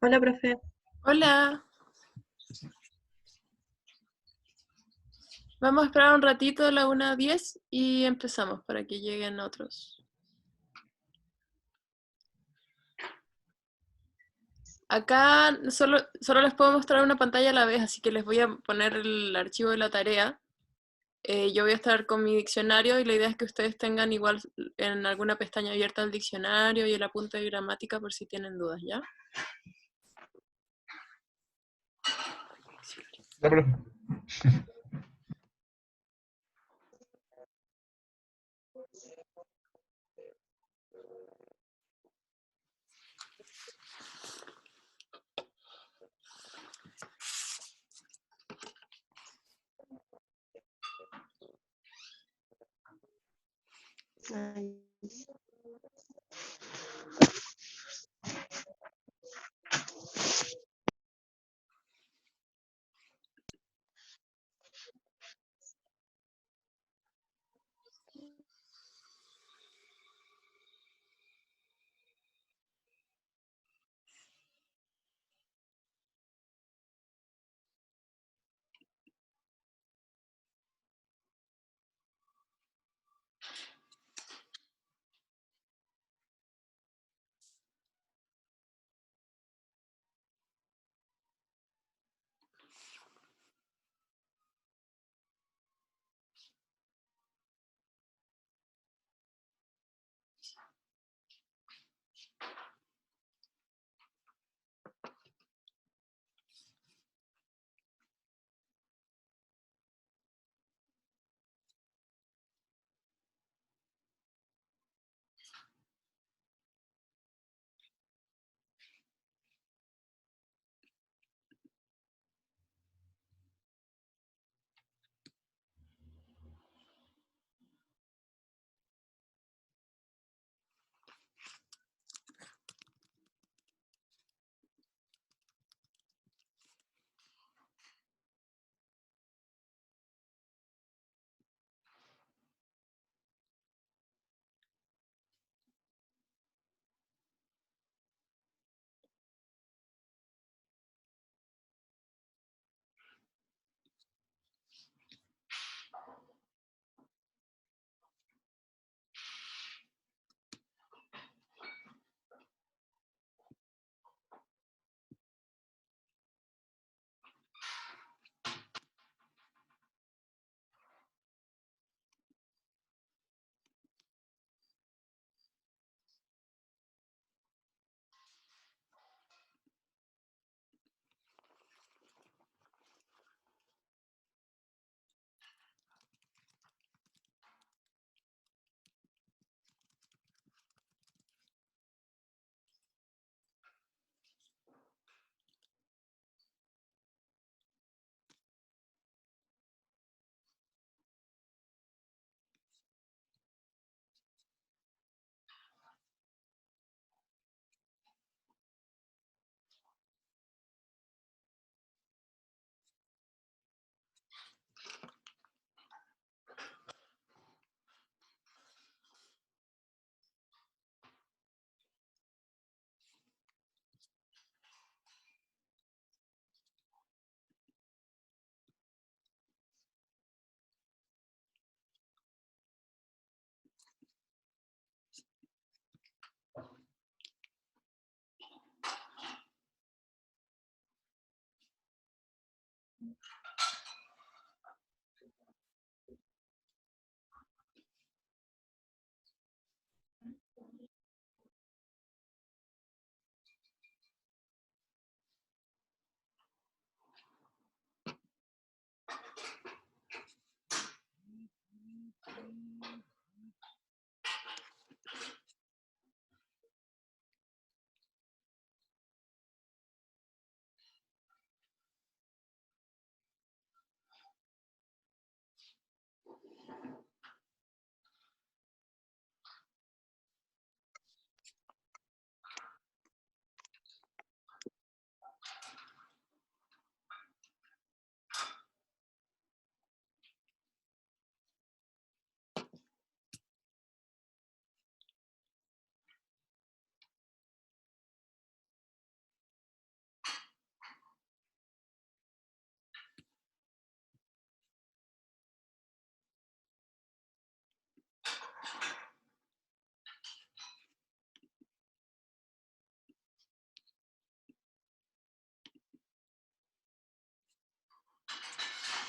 Hola, profe. Hola, vamos a esperar un ratito a la 1:10 y empezamos para que lleguen otros. Acá solo les puedo mostrar una pantalla a la vez, así que les voy a poner el archivo de la tarea. Yo voy a estar con mi diccionario y la idea es que ustedes tengan igual en alguna pestaña abierta el diccionario y el apunte de gramática por si tienen dudas, ¿ya? Ya, profe. Ay,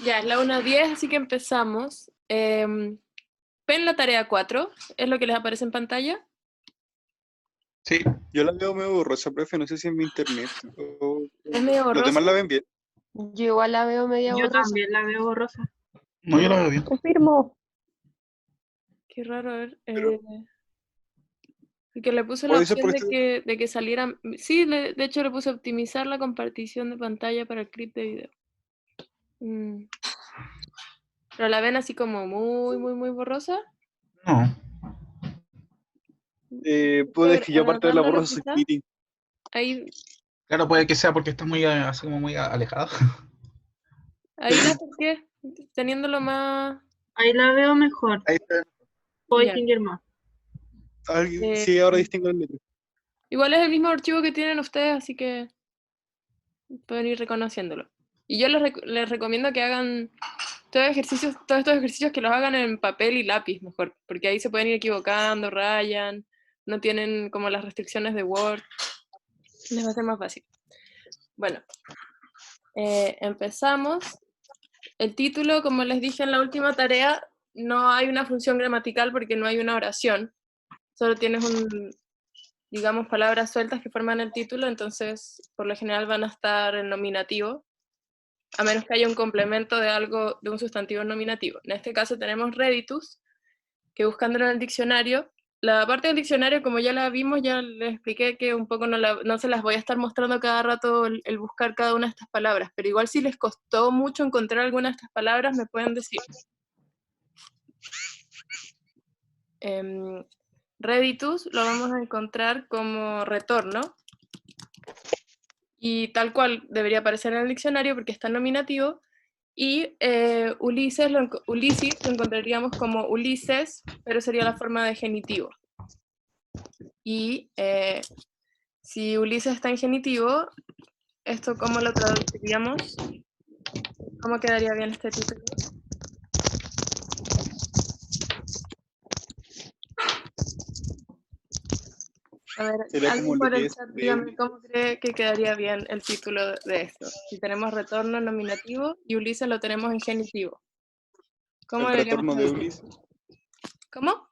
Ya, es la 1:10, así que empezamos. ¿Ven la tarea 4? ¿Es lo que les aparece en pantalla? Sí, yo la veo medio borrosa, profe, no sé si es mi internet o ¿Es medio los borrosa? demás la ven bien. Yo igual la veo media Yo borrosa. también la veo borrosa. No, yo la veo bien. Confirmo. Qué raro, a ver. Pero- Porque le puse la Puede ser opción por de este. de que saliera. Sí, de hecho le puse optimizar la compartición de pantalla para el clip de video. Pero la ven así como muy, muy, muy borrosa. No. Puede que yo aparte de la Agrandándolo borrosa soy quizá. meeting. Ahí, Claro, puede que sea porque está muy, así como muy alejado. ahí la acerqué, teniéndolo más. Ahí la veo mejor. Ahí está. Puedo Ya. distinguir más. Eh, Sí, ahora distingo el letra. Igual es el mismo archivo que tienen ustedes, así que pueden ir reconociéndolo. Y yo les recomiendo que hagan todos estos ejercicios que los hagan en papel y lápiz mejor, porque ahí se pueden ir equivocando, rayan, no tienen como las restricciones de Word, les va a ser más fácil. Bueno, empezamos. El título, como les dije en la última tarea, no hay una función gramatical porque no hay una oración, solo tienes digamos, palabras sueltas que forman el título, entonces por lo general van a estar en nominativo, a menos que haya un complemento de algo, de un sustantivo nominativo. En este caso tenemos reditus, que buscándolo en el diccionario, la parte del diccionario, como ya la vimos, ya les expliqué que un poco no se las voy a estar mostrando cada rato el buscar cada una de estas palabras, pero igual si les costó mucho encontrar alguna de estas palabras, me pueden decir. Reditus lo vamos a encontrar como retorno, y tal cual debería aparecer en el diccionario porque está nominativo, y Ulises lo encontraríamos como Ulises, pero sería la forma de genitivo. Y si Ulises está en genitivo, ¿esto cómo lo traduciríamos? ¿Cómo quedaría bien este título? A ver, Sería como alguien por el Ulises chat, de dígame Ulises. cómo cree que quedaría bien el título de esto. Si tenemos retorno nominativo y Ulises lo tenemos en genitivo. ¿Cómo El deberíamos retorno de traducir? Ulises. ¿Cómo?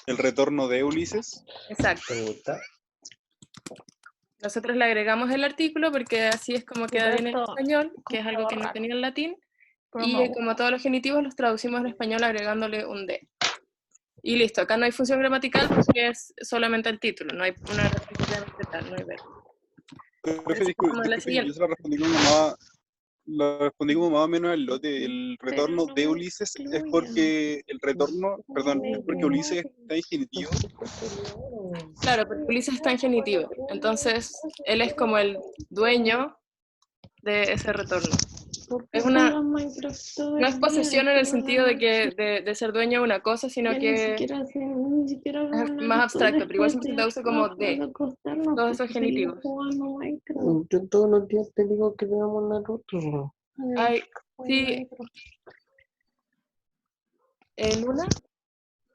El retorno de Ulises. Exacto. Nosotros le agregamos el artículo porque así es como queda bien en español, que es algo que no tenía en latín, y como todos los genitivos los traducimos en español agregándole un D. Y listo, acá no hay función gramatical porque es solamente el título, no hay una restricción, no hay verbo. Profe, Vamos a la disculpe, yo siguiente. se la respondí como más, lo respondí como más o menos al lote. El retorno de Ulises es porque el retorno, perdón, es porque Ulises está en genitivo. Claro, porque Ulises está en genitivo, entonces él es como el dueño de ese retorno. Es no es posesión en el sentido de que de ser dueño de una cosa, sino que es más abstracto, pero igual siempre se traduce como de todos esos genitivos. Yo todos los días te digo que veamos Naruto. Ay, sí, Luna,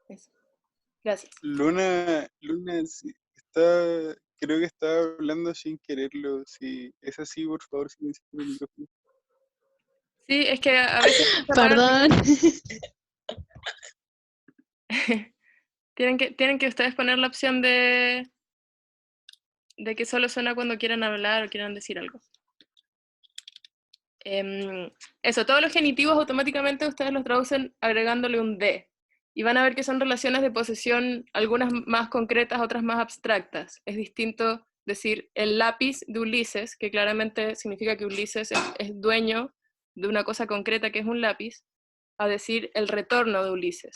eso, gracias. Luna sí, está, creo que está hablando sin quererlo. Si es así, por favor, silencia el micrófono. Sí, es que a veces Perdón. tienen que ustedes poner la opción de que solo suena cuando quieran hablar o quieran decir algo. Eso, todos los genitivos automáticamente ustedes los traducen agregándole un D. Y van a ver que son relaciones de posesión, algunas más concretas, otras más abstractas. Es distinto decir el lápiz de Ulises, que claramente significa que Ulises es dueño de una cosa concreta que es un lápiz, a decir el retorno de Ulises.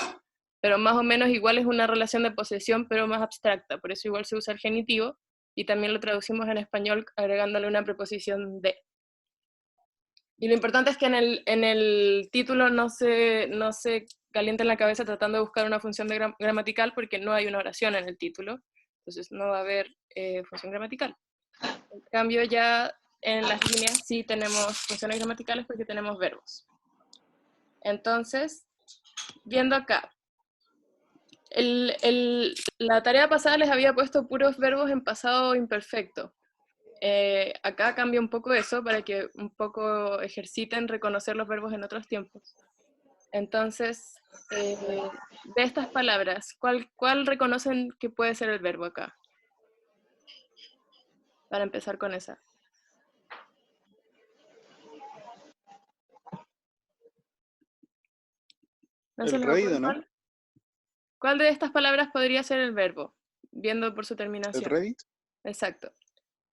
Pero más o menos igual es una relación de posesión, pero más abstracta. Por eso igual se usa el genitivo y también lo traducimos en español agregándole una preposición de. Y lo importante es que en el título no se calienten la cabeza tratando de buscar una función gramatical porque no hay una oración en el título, entonces no va a haber función gramatical. En cambio ya en las líneas sí tenemos funciones gramaticales porque tenemos verbos. Entonces, viendo acá, la tarea pasada les había puesto puros verbos en pasado imperfecto. Acá cambia un poco eso para que un poco ejerciten reconocer los verbos en otros tiempos. Entonces, de estas palabras, ¿cuál reconocen que puede ser el verbo acá? Para empezar con esa. ¿No se El les rey, ocurre ¿no? cuál? ¿Cuál de estas palabras podría ser el verbo? Viendo por su El terminación. Revit. Exacto.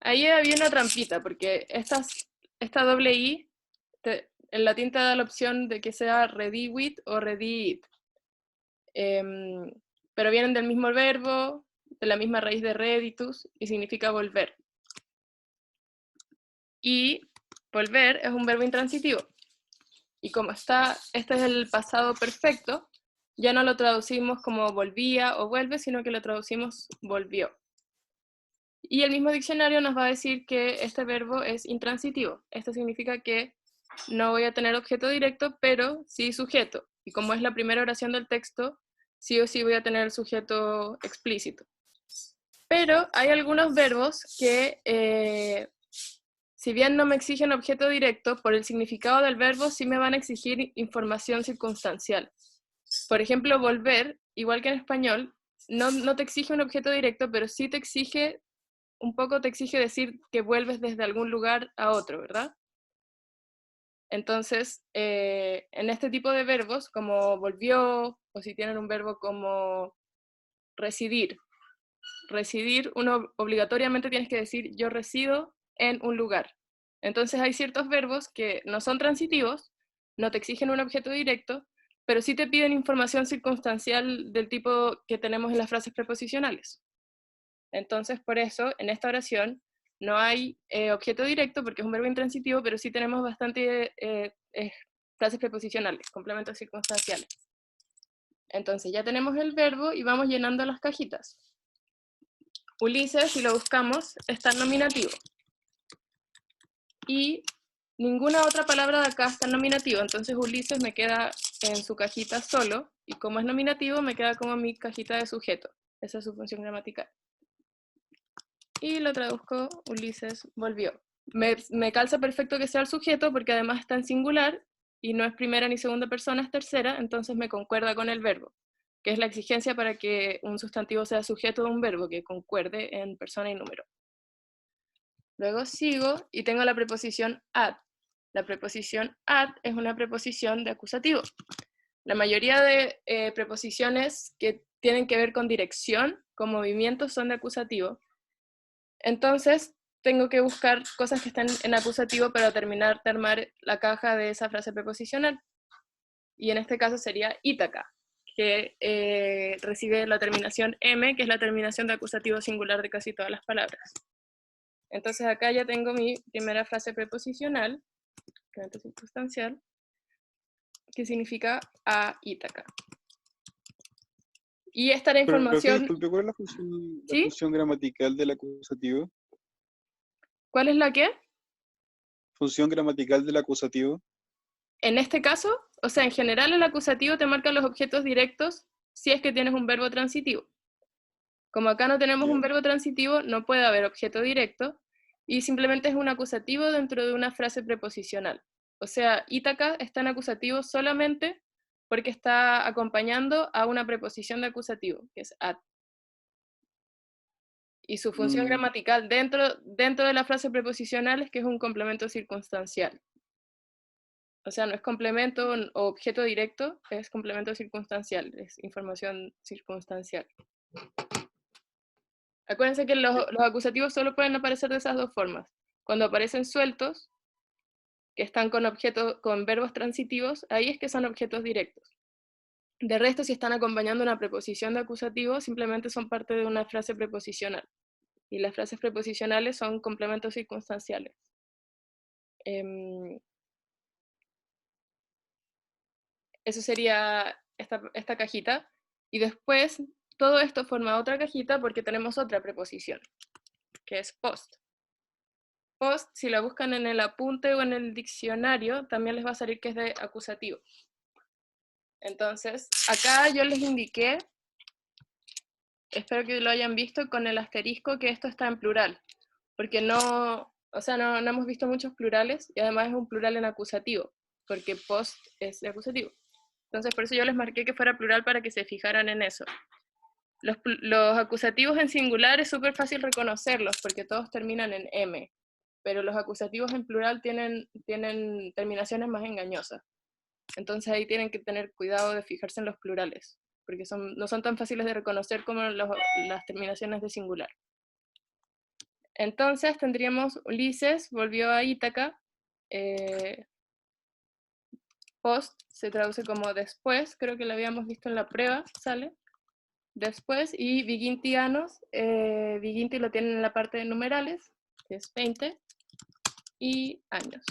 Ahí había una trampita, porque esta doble I, en latín te da la opción de que sea redivit o redit. Pero vienen del mismo verbo, de la misma raíz de reditus, y significa volver. Y volver es un verbo intransitivo. Y como este es el pasado perfecto, ya no lo traducimos como volvía o vuelve, sino que lo traducimos volvió. Y el mismo diccionario nos va a decir que este verbo es intransitivo. Esto significa que no voy a tener objeto directo, pero sí sujeto. Y como es la primera oración del texto, sí o sí voy a tener el sujeto explícito. Pero hay algunos verbos que, si bien no me exigen objeto directo, por el significado del verbo sí me van a exigir información circunstancial. Por ejemplo, volver, igual que en español, no te exige un objeto directo, pero sí te exige decir que vuelves desde algún lugar a otro, ¿verdad? Entonces, en este tipo de verbos, como volvió, o si tienen un verbo como residir, uno obligatoriamente tienes que decir yo resido en un lugar. Entonces hay ciertos verbos que no son transitivos, no te exigen un objeto directo, pero sí te piden información circunstancial del tipo que tenemos en las frases preposicionales. Entonces, por eso, en esta oración no hay objeto directo porque es un verbo intransitivo, pero sí tenemos bastante frases preposicionales, complementos circunstanciales. Entonces, ya tenemos el verbo y vamos llenando las cajitas. Ulises, si lo buscamos, está en nominativo. Y ninguna otra palabra de acá está en nominativo, entonces Ulises me queda en su cajita solo, y como es nominativo, me queda como mi cajita de sujeto. Esa es su función gramatical. Y lo traduzco, Ulises volvió. Me calza perfecto que sea el sujeto, porque además está en singular, y no es primera ni segunda persona, es tercera, entonces me concuerda con el verbo, que es la exigencia para que un sustantivo sea sujeto de un verbo, que concuerde en persona y número. Luego sigo y tengo la preposición ad. La preposición ad es una preposición de acusativo. La mayoría de preposiciones que tienen que ver con dirección, con movimiento, son de acusativo. Entonces, tengo que buscar cosas que están en acusativo para terminar de armar la caja de esa frase preposicional. Y en este caso sería Ítaca, que recibe la terminación M, que es la terminación de acusativo singular de casi todas las palabras. Entonces acá ya tengo mi primera frase preposicional, complemento circunstancial, que significa a Ítaca. Y esta era Pero que información, disculpe, ¿cuál es la ¿sí? función gramatical del acusativo? ¿Cuál es la qué? Función gramatical del acusativo. En este caso, o sea, en general el acusativo te marca los objetos directos si es que tienes un verbo transitivo. Como acá no tenemos un verbo transitivo, no puede haber objeto directo, y simplemente es un acusativo dentro de una frase preposicional. O sea, Ítaca está en acusativo solamente porque está acompañando a una preposición de acusativo, que es ad. Y su función gramatical dentro de la frase preposicional es que es un complemento circunstancial. O sea, no es complemento o objeto directo, es complemento circunstancial, es información circunstancial. Acuérdense que los acusativos solo pueden aparecer de esas dos formas. Cuando aparecen sueltos, que están con verbos transitivos, ahí es que son objetos directos. De resto, si están acompañando una preposición de acusativo, simplemente son parte de una frase preposicional. Y las frases preposicionales son complementos circunstanciales. Eso sería esta cajita. Y después, todo esto forma otra cajita porque tenemos otra preposición, que es post. Post, si la buscan en el apunte o en el diccionario, también les va a salir que es de acusativo. Entonces, acá yo les indiqué, espero que lo hayan visto con el asterisco, que esto está en plural, porque no, o sea, no hemos visto muchos plurales, y además es un plural en acusativo, porque post es de acusativo. Entonces por eso yo les marqué que fuera plural para que se fijaran en eso. Los acusativos en singular es súper fácil reconocerlos, porque todos terminan en M, pero los acusativos en plural tienen terminaciones más engañosas. Entonces ahí tienen que tener cuidado de fijarse en los plurales, porque no son tan fáciles de reconocer como las terminaciones de singular. Entonces tendríamos Ulises volvió a Ítaca, post se traduce como después, creo que lo habíamos visto en la prueba, sale, después, y vigintianos, viginti lo tienen en la parte de numerales, que es 20, y años.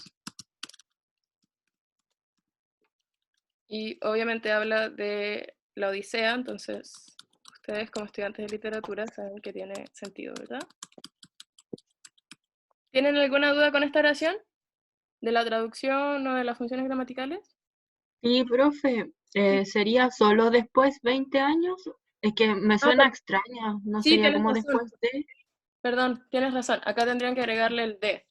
Y obviamente habla de la Odisea, entonces ustedes como estudiantes de literatura saben que tiene sentido, ¿verdad? ¿Tienen alguna duda con esta oración? ¿De la traducción o de las funciones gramaticales? Sí, profe, ¿sería solo después 20 años? Es que me suena extraña, ¿no Sí, sería tienes como razón. después de? Perdón, tienes razón. Acá tendrían que agregarle el de.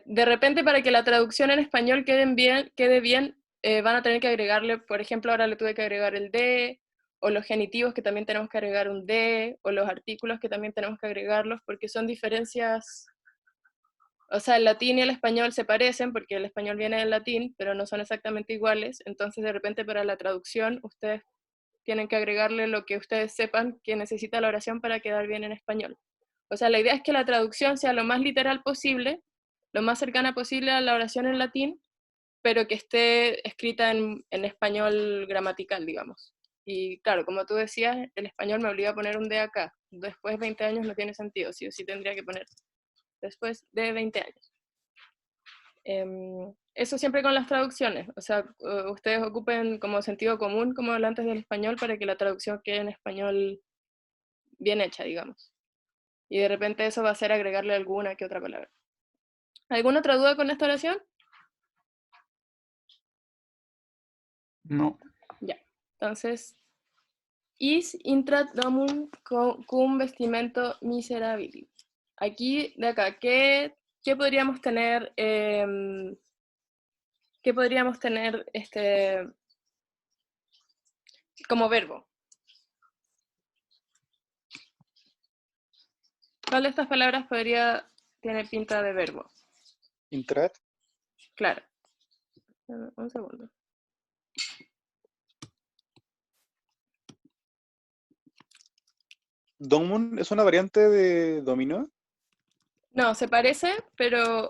De repente, para que la traducción en español quede bien, van a tener que agregarle, por ejemplo, ahora le tuve que agregar el de, o los genitivos que también tenemos que agregar un de, o los artículos que también tenemos que agregarlos, porque son diferencias. O sea, el latín y el español se parecen, porque el español viene del latín, pero no son exactamente iguales, entonces de repente para la traducción ustedes tienen que agregarle lo que ustedes sepan que necesita la oración para quedar bien en español. O sea, la idea es que la traducción sea lo más literal posible, lo más cercana posible a la oración en latín, pero que esté escrita en español gramatical, digamos. Y claro, como tú decías, el español me obliga a poner un de acá. Después de 20 años no tiene sentido, sí o sí tendría que poner después de 20 años. Eso siempre con las traducciones, o sea, ustedes ocupen como sentido común, como hablantes del español, para que la traducción quede en español bien hecha, digamos. Y de repente eso va a ser agregarle alguna que otra palabra. ¿Alguna otra duda con esta oración? No. Ya, entonces, is intrat domum cum vestimento miserabili. Aquí, de acá, ¿qué podríamos tener? ¿Qué podríamos tener como verbo? ¿Cuál de estas palabras tiene pinta de verbo? Intrat. Claro. Un segundo. Domum es una variante de dominó. No, se parece, pero,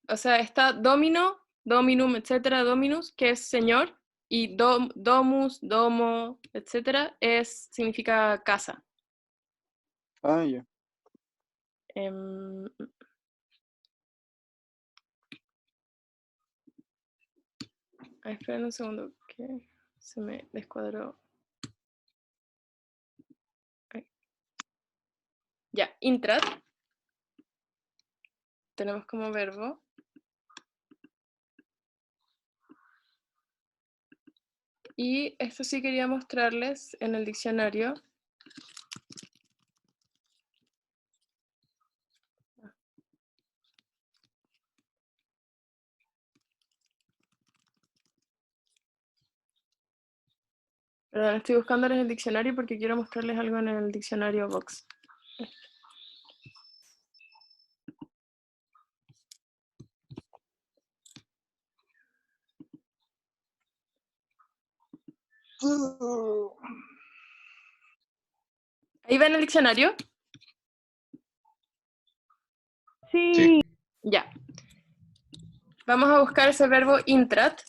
o sea, está domino, dominum, etcétera, dominus, que es señor, y domus, domo, etcétera, significa casa. Ah, ya. Esperen un segundo, que se me descuadró. Ahí. Ya, intrat. Tenemos como verbo. Y esto sí quería mostrarles en el diccionario. Perdón, estoy buscándoles el diccionario porque quiero mostrarles algo en el diccionario Vox. ¿Ahí ven el diccionario? Sí. Ya. Vamos a buscar ese verbo intrat.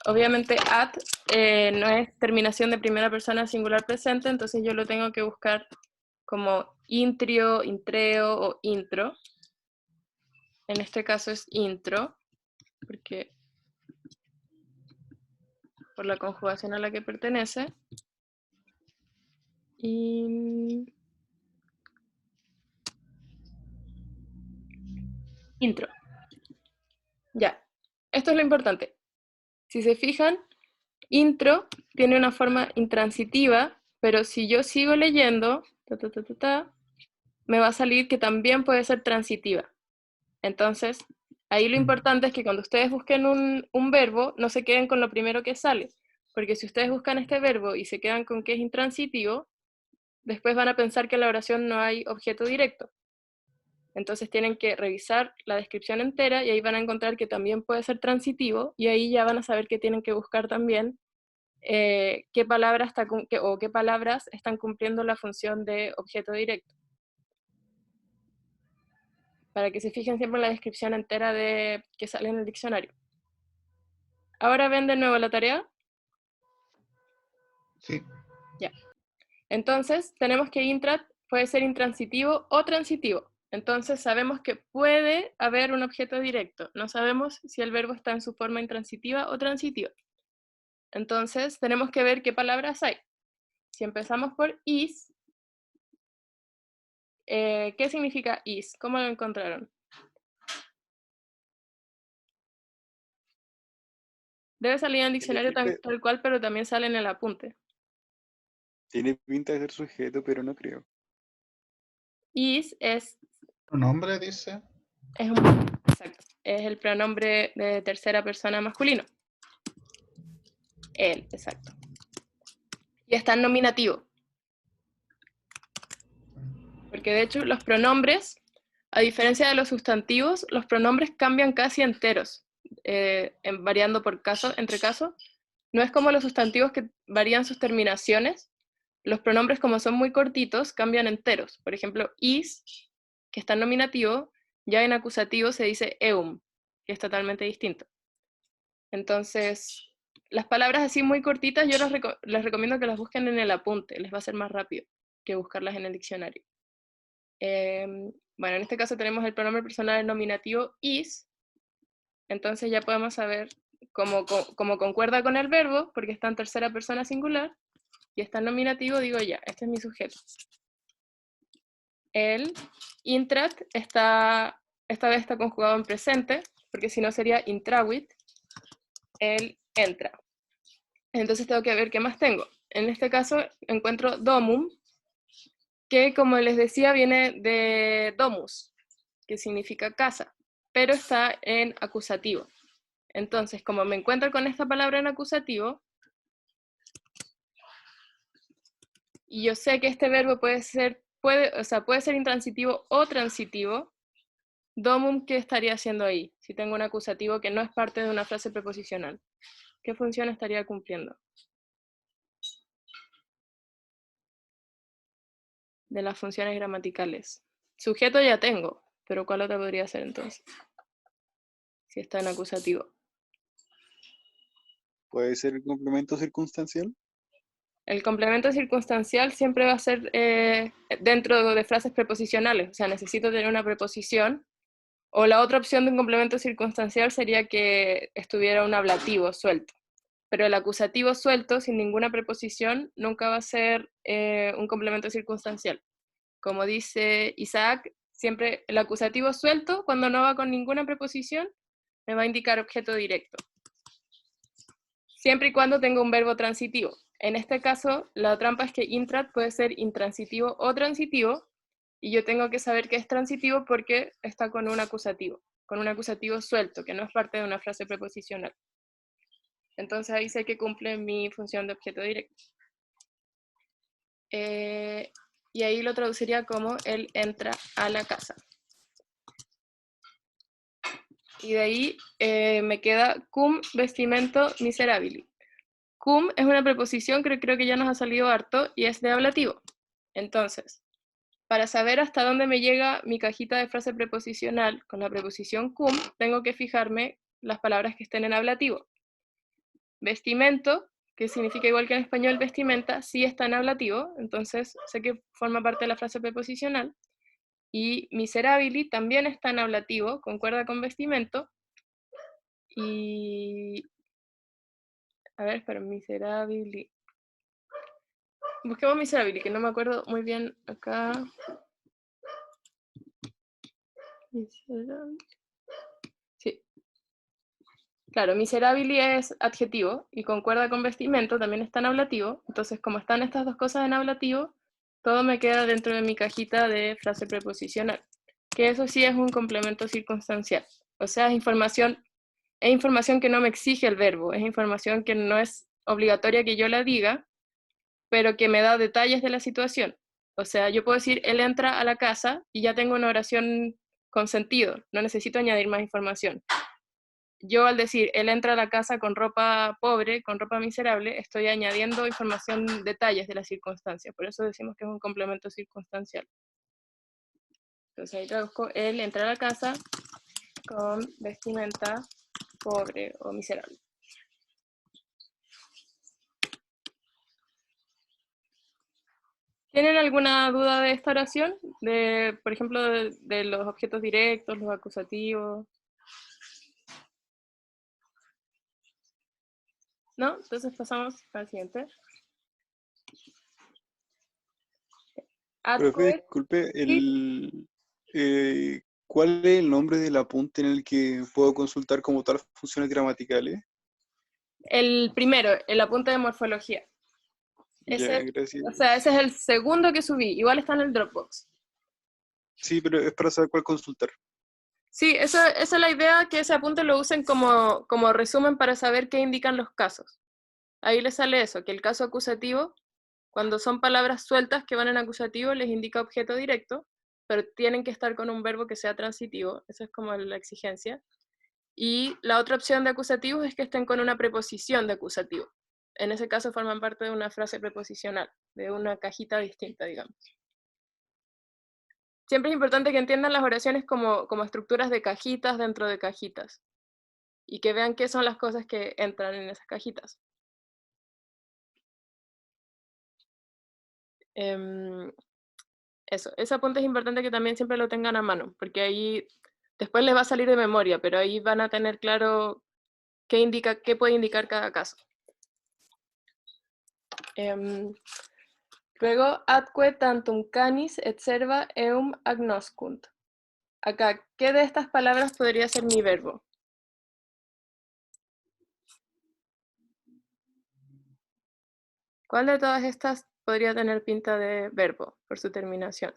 Obviamente at no es terminación de primera persona singular presente, entonces yo lo tengo que buscar como intrio, intreo o intro. En este caso es intro, porque por la conjugación a la que pertenece. Y intro. Ya, esto es lo importante. Si se fijan, intro tiene una forma intransitiva, pero si yo sigo leyendo, me va a salir que también puede ser transitiva. Entonces, ahí lo importante es que cuando ustedes busquen un verbo, no se queden con lo primero que sale, porque si ustedes buscan este verbo y se quedan con que es intransitivo, después van a pensar que en la oración no hay objeto directo. Entonces tienen que revisar la descripción entera y ahí van a encontrar que también puede ser transitivo, y ahí ya van a saber que tienen que buscar también qué palabras están cumpliendo la función de objeto directo. Para que se fijen siempre en la descripción entera que sale en el diccionario. Ahora ven de nuevo la tarea. Sí. Ya. Entonces, tenemos que intrat puede ser intransitivo o transitivo. Entonces, sabemos que puede haber un objeto directo. No sabemos si el verbo está en su forma intransitiva o transitiva. Entonces, tenemos que ver qué palabras hay. Si empezamos por is, ¿qué significa is? ¿Cómo lo encontraron? Debe salir en el diccionario tal cual, pero también sale en el apunte. Tiene pinta de ser sujeto, pero no creo. Is es Pronombre dice. Exacto, es el pronombre de tercera persona masculino. Él, exacto. Y está en nominativo. Porque de hecho los pronombres, a diferencia de los sustantivos, los pronombres cambian casi enteros, variando por caso, entre casos. No es como los sustantivos que varían sus terminaciones. Los pronombres, como son muy cortitos, cambian enteros. Por ejemplo, is, que está en nominativo, ya en acusativo se dice eum, que es totalmente distinto. Entonces, las palabras así muy cortitas, yo les recomiendo que las busquen en el apunte, les va a ser más rápido que buscarlas en el diccionario. Bueno, en este caso tenemos el pronombre personal en nominativo is, entonces ya podemos saber cómo concuerda con el verbo, porque está en tercera persona singular, y está en nominativo, digo ya, este es mi sujeto. El intrat esta vez está conjugado en presente, porque si no sería intrawit. Él entra. Entonces tengo que ver qué más tengo. En este caso encuentro domum, que como les decía viene de domus, que significa casa, pero está en acusativo. Entonces, como me encuentro con esta palabra en acusativo, y yo sé que este verbo puede ser intransitivo o transitivo, domum, ¿qué estaría haciendo ahí? Si tengo un acusativo que no es parte de una frase preposicional, ¿qué función estaría cumpliendo? De las funciones gramaticales. Sujeto ya tengo, pero ¿cuál otra podría ser entonces? Si está en acusativo. ¿Puede ser el complemento circunstancial? El complemento circunstancial siempre va a ser dentro de frases preposicionales, o sea, necesito tener una preposición, o la otra opción de un complemento circunstancial sería que estuviera un ablativo suelto, pero el acusativo suelto, sin ninguna preposición, nunca va a ser un complemento circunstancial. Como dice Isaac, siempre el acusativo suelto, cuando no va con ninguna preposición, me va a indicar objeto directo. Siempre y cuando tenga un verbo transitivo. En este caso, la trampa es que intrat puede ser intransitivo o transitivo, y yo tengo que saber que es transitivo porque está con un acusativo suelto, que no es parte de una frase preposicional. Entonces ahí sé que cumple mi función de objeto directo. Y ahí lo traduciría como él entra a la casa. Y de ahí me queda cum vestimento miserabili. Cum es una preposición que creo que ya nos ha salido harto y es de ablativo. Entonces, para saber hasta dónde me llega mi cajita de frase preposicional con la preposición cum, tengo que fijarme las palabras que estén en ablativo. Vestimento, que significa igual que en español vestimenta, sí está en ablativo, entonces sé que forma parte de la frase preposicional. Y miserabili también está en ablativo, concuerda con vestimento. Y... a ver, pero miserabili... busquemos miserabili, que no me acuerdo muy bien acá. Miserabili. Sí. Claro, miserabili es adjetivo y concuerda con vestimento, también está en ablativo. Entonces, como están estas dos cosas en ablativo, todo me queda dentro de mi cajita de frase preposicional, que eso sí es un complemento circunstancial. O sea, es información que no me exige el verbo, es información que no es obligatoria que yo la diga, pero que me da detalles de la situación. O sea, yo puedo decir, él entra a la casa y ya tengo una oración con sentido, no necesito añadir más información. Yo al decir, él entra a la casa con ropa pobre, con ropa miserable, estoy añadiendo información, detalles de la circunstancia. Por eso decimos que es un complemento circunstancial. Entonces ahí traduzco, él entra a la casa con vestimenta pobre o miserable. ¿Tienen alguna duda de esta oración? Por ejemplo, de los objetos directos, los acusativos. ¿No? Entonces pasamos al siguiente. Profe, Adquet, disculpe, sí. ¿Cuál es el nombre del apunte en el que puedo consultar como tal funciones gramaticales? El primero, el apunte de morfología. Ya, Ese, gracias. o sea, ese es el segundo que subí. Igual está en el Dropbox. Sí, pero es para saber cuál consultar. Sí, esa es la idea, que ese apunte lo usen como resumen para saber qué indican los casos. Ahí les sale eso, que el caso acusativo, cuando son palabras sueltas que van en acusativo, les indica objeto directo, pero tienen que estar con un verbo que sea transitivo. Esa es como la exigencia. Y la otra opción de acusativos es que estén con una preposición de acusativo. En ese caso forman parte de una frase preposicional, de una cajita distinta, digamos. Siempre es importante que entiendan las oraciones como estructuras de cajitas dentro de cajitas, y que vean qué son las cosas que entran en esas cajitas. Eso, ese apunte es importante que también siempre lo tengan a mano, porque ahí después les va a salir de memoria, pero ahí van a tener claro qué puede indicar cada caso. Luego, atque tantum canis et serva eum agnoscunt. Acá, ¿qué de estas palabras podría ser mi verbo? ¿Cuál de todas estas podría tener pinta de verbo por su terminación?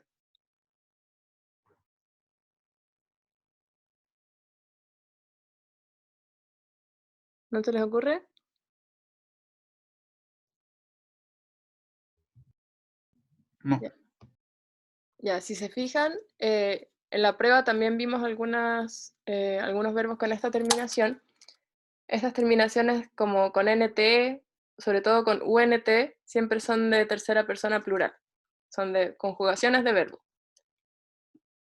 ¿No se les ocurre? No. Ya, si se fijan, en la prueba también vimos algunos verbos con esta terminación. Estas terminaciones como con NT, sobre todo con UNT, siempre son de tercera persona plural. Son de conjugaciones de verbo.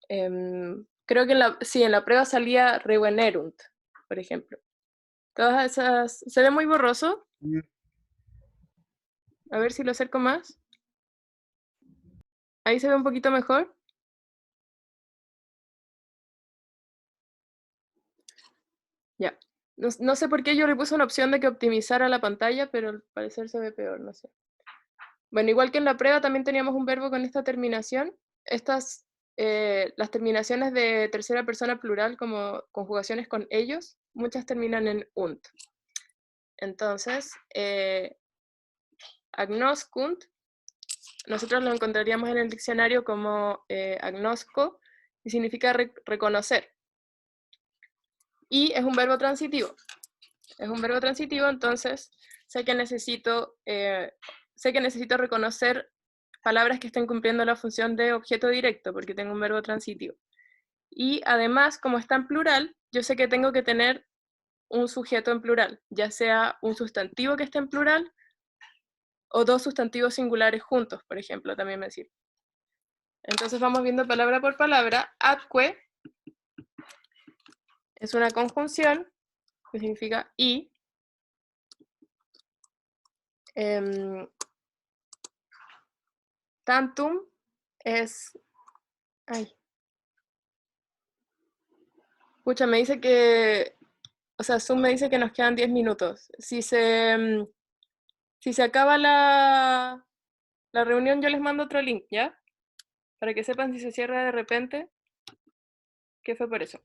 Creo que en la prueba salía revenerunt, por ejemplo. Todas esas... ¿Se ve muy borroso? A ver si lo acerco más. Ahí se ve un poquito mejor. Ya. No sé por qué yo le puse una opción de que optimizara la pantalla, pero al parecer se ve peor, no sé. Bueno, igual que en la prueba también teníamos un verbo con esta terminación. Las terminaciones de tercera persona plural, como conjugaciones con ellos, muchas terminan en unt. Entonces, agnoscunt, nosotros lo encontraríamos en el diccionario como agnosco, y significa reconocer. Y es un verbo transitivo. Es un verbo transitivo, entonces sé que necesito reconocer palabras que estén cumpliendo la función de objeto directo, porque tengo un verbo transitivo. Y además, como está en plural, yo sé que tengo que tener un sujeto en plural, ya sea un sustantivo que esté en plural, o dos sustantivos singulares juntos, por ejemplo, también me sirve. Entonces vamos viendo palabra por palabra. Atque es una conjunción que significa y. Tantum es... Ay. Pucha, me dice que... O sea, Zoom me dice que nos quedan 10 minutos. Si se acaba la reunión, yo les mando otro link, ¿ya? Para que sepan si se cierra de repente, que fue por eso.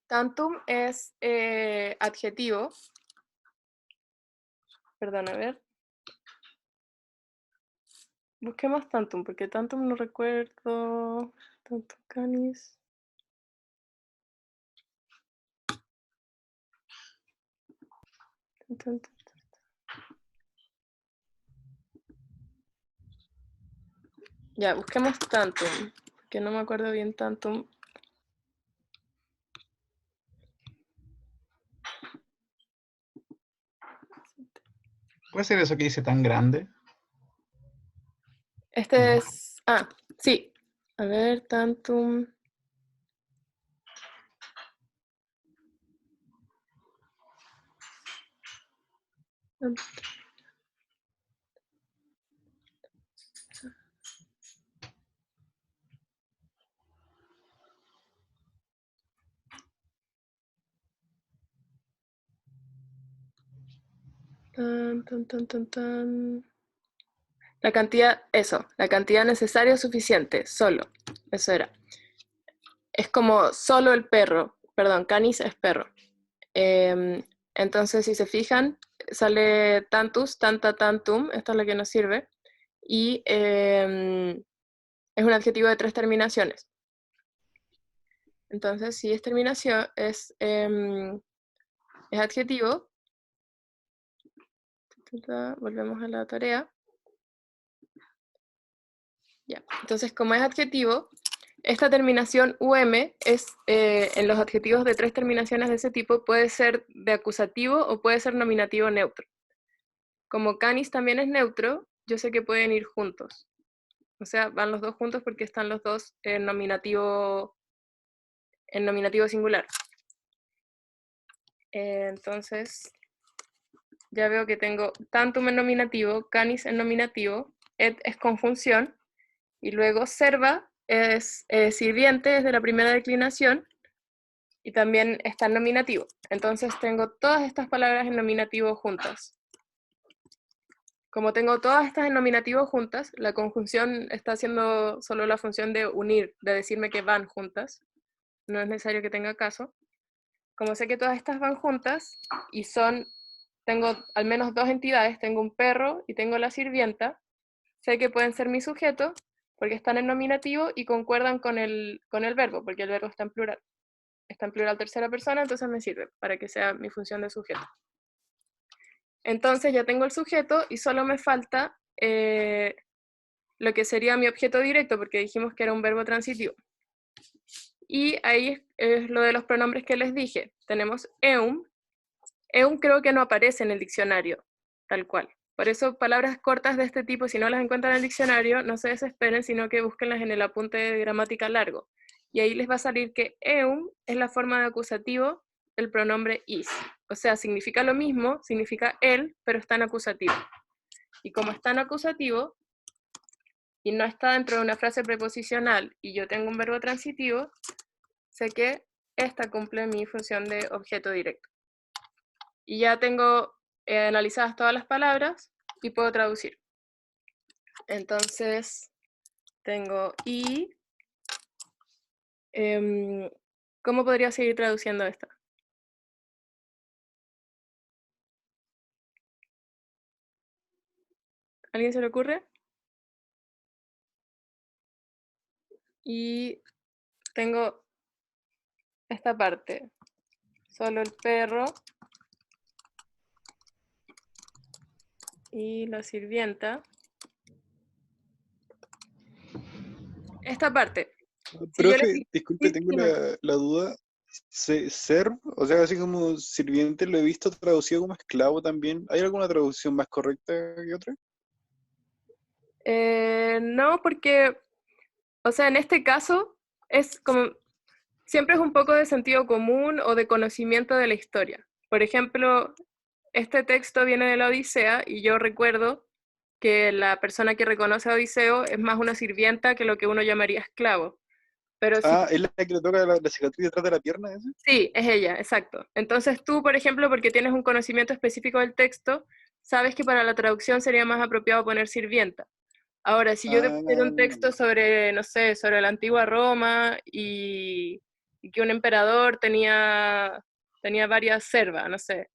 Tantum es adjetivo. Perdón, a ver. Busquemos tantum, porque tantum no recuerdo. Tantum canis. Tan, tan, tan. Ya, busquemos tantum, porque no me acuerdo bien tantum. ¿Puede ser eso que dice tan grande? Este es... Ah, sí. A ver, tantum. Tan, tan, tan, tan, tan. La cantidad, eso, la cantidad necesaria o suficiente, solo. Eso era. Es como solo el perro. Perdón, canis es perro. Entonces, si se fijan, sale tantus, tanta, tantum, esta es la que nos sirve, y es un adjetivo de 3 terminaciones. Entonces, si es terminación, es adjetivo. Volvemos a la tarea. Ya. Entonces, como es adjetivo, esta terminación UM es, en los adjetivos de 3 terminaciones de ese tipo, puede ser de acusativo o puede ser nominativo neutro. Como canis también es neutro, yo sé que pueden ir juntos. O sea, van los dos juntos porque están los dos en nominativo singular. Entonces, ya veo que tengo tantum en nominativo, canis en nominativo, et es conjunción, y luego serva es sirviente, es de la primera declinación, y también está en nominativo. Entonces tengo todas estas palabras en nominativo juntas. Como tengo todas estas en nominativo juntas, la conjunción está haciendo solo la función de unir, de decirme que van juntas. No es necesario que tenga caso. Como sé que todas estas van juntas y tengo al menos 2 entidades, tengo un perro y tengo la sirvienta, sé que pueden ser mi sujeto porque están en nominativo y concuerdan con el verbo, porque el verbo está en plural. Está en plural tercera persona, entonces me sirve para que sea mi función de sujeto. Entonces ya tengo el sujeto y solo me falta lo que sería mi objeto directo, porque dijimos que era un verbo transitivo. Y ahí es lo de los pronombres que les dije. Tenemos eum. Eum creo que no aparece en el diccionario, tal cual. Por eso palabras cortas de este tipo, si no las encuentran en el diccionario, no se desesperen, sino que búsquenlas en el apunte de gramática largo. Y ahí les va a salir que eum es la forma de acusativo del pronombre is. O sea, significa lo mismo, significa él, pero está en acusativo. Y como está en acusativo, y no está dentro de una frase preposicional, y yo tengo un verbo transitivo, sé que esta cumple mi función de objeto directo. Y ya tengo analizadas todas las palabras y puedo traducir. Entonces, tengo y... ¿cómo podría seguir traduciendo esta? ¿Alguien se le ocurre? Y tengo esta parte. Solo el perro y la sirvienta. Esta parte. Si yo Profe, les... disculpe, Sí, tengo dime. la duda. Serv, o sea, así como sirviente, lo he visto traducido como esclavo también. ¿Hay alguna traducción más correcta que otra? No, porque, o sea, en este caso es como, siempre es un poco de sentido común o de conocimiento de la historia. Por ejemplo, este texto viene de la Odisea y yo recuerdo que la persona que reconoce a Odiseo es más una sirvienta que lo que uno llamaría esclavo. Pero si Ah, ¿es la que le toca la cicatriz detrás de la pierna ese? sí, es ella, exacto. Entonces tú, por ejemplo, porque tienes un conocimiento específico del texto, sabes que para la traducción sería más apropiado poner sirvienta. Ahora, si yo te pusiera un Ah, texto sobre, no sé, sobre la antigua Roma y que un emperador tenía varias servas, no sé.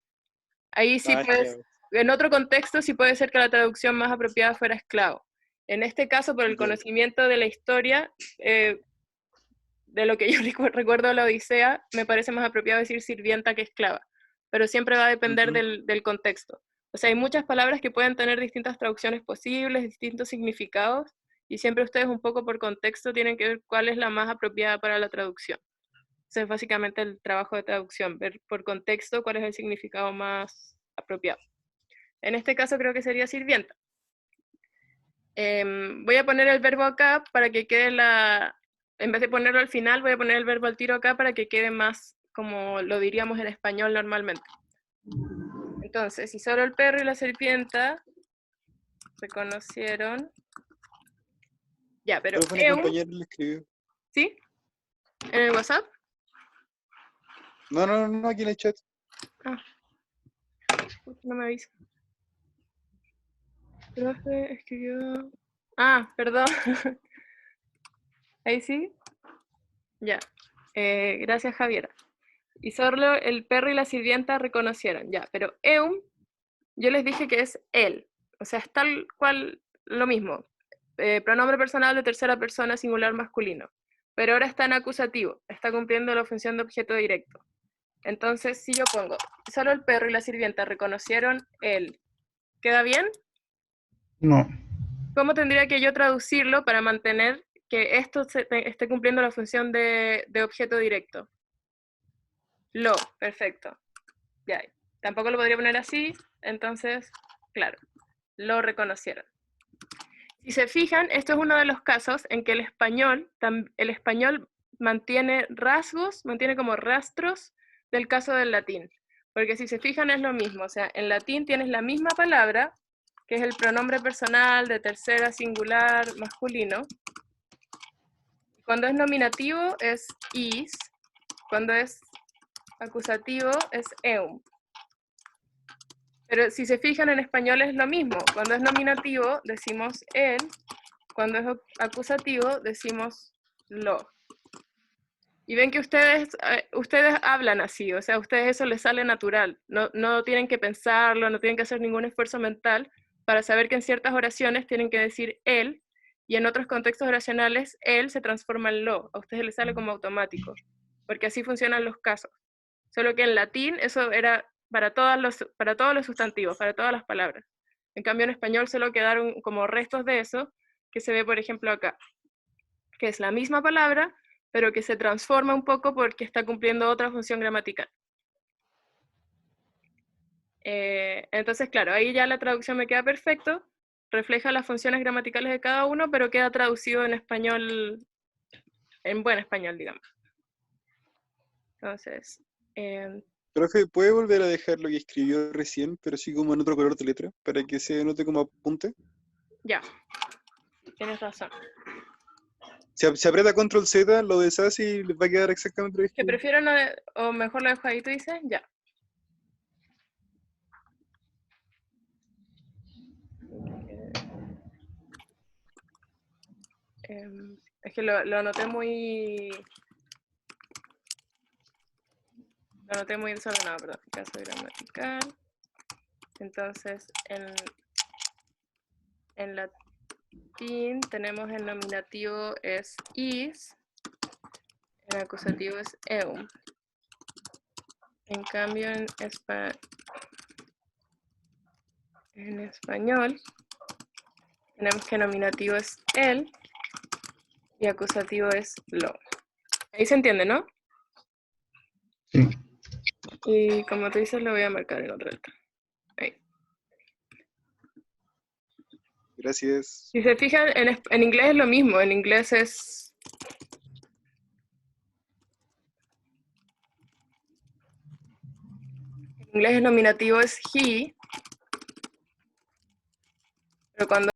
Ahí sí puedes, esclavo. en otro contexto sí puede ser que la traducción más apropiada fuera esclavo. En este caso, por el Ya. conocimiento de la historia, de lo que yo recuerdo de la Odisea, me parece más apropiado decir sirvienta que esclava, pero siempre va a depender Ujú. del contexto. O sea, hay muchas palabras que pueden tener distintas traducciones posibles, distintos significados, y siempre ustedes un poco por contexto tienen que ver cuál es la más apropiada para la traducción. Ese es básicamente el trabajo de traducción, ver por contexto cuál es el significado más apropiado. En este caso creo que sería sirvienta. Voy a poner el verbo acá para que quede en vez de ponerlo al final, voy a poner el verbo al tiro acá para que quede más como lo diríamos en español normalmente. Entonces, si solo el perro y la serpienta se conocieron. Ya, pero Profe, una compañera le escribió. ¿sí? ¿En el WhatsApp? No, aquí en el chat. Ah, no me avisa. Profe escribió. Ah, perdón. Ahí sí. Ya. Gracias, Javiera. Y solo el perro y la sirvienta reconocieron. Ya, pero Eum, yo les dije que es él. O sea, es tal cual lo mismo. Pronombre personal de tercera persona singular masculino. Pero ahora está en acusativo. Está cumpliendo la función de objeto directo. Entonces, si yo pongo, solo el perro y la sirvienta reconocieron él. ¿Queda bien? No. ¿Cómo tendría que yo traducirlo para mantener que esto esté cumpliendo la función de objeto directo? Lo, perfecto. Ya, tampoco lo podría poner así, entonces, claro, lo reconocieron. Si se fijan, esto es uno de los casos en que el español mantiene rasgos, mantiene como rastros del caso del latín. Porque si se fijan es lo mismo, o sea, en latín tienes la misma palabra, que es el pronombre personal de tercera singular masculino. Cuando es nominativo es is, cuando es acusativo es eum. Pero si se fijan en español es lo mismo, cuando es nominativo decimos él, cuando es acusativo decimos lo. Y ven que ustedes hablan así, o sea, a ustedes eso les sale natural, no tienen que pensarlo, no tienen que hacer ningún esfuerzo mental para saber que en ciertas oraciones tienen que decir él, y en otros contextos oracionales él se transforma en lo, a ustedes les sale como automático, porque así funcionan los casos. Solo que en latín eso era para todos los sustantivos, para todas las palabras. En cambio en español solo quedaron como restos de eso, que se ve por ejemplo acá, que es la misma palabra, pero que se transforma un poco porque está cumpliendo otra función gramatical. Entonces, claro, ahí ya la traducción me queda perfecto, refleja las funciones gramaticales de cada uno, pero queda traducido en español, en buen español, digamos. Entonces, Profe, ¿puede volver a dejar lo que escribió recién, pero sí como en otro color de letra, para que se note como apunte? ya, tienes razón. Se aprieta Control Z, lo deshace y les va a quedar exactamente lo que Que escribió. prefiero no, o mejor lo dejo ahí, tú dices, ya. Es que lo anoté muy desordenado, perdón, caso gramatical. Entonces, en latín tenemos el nominativo es is, el acusativo es eum. En cambio, en español tenemos que nominativo es el y acusativo es lo. Ahí se entiende, ¿no? Sí. Y como tú dices, lo voy a marcar en otra letra. Ahí. Gracias. Si se fijan, en inglés es lo mismo. En inglés es... En inglés el nominativo es he. Pero cuando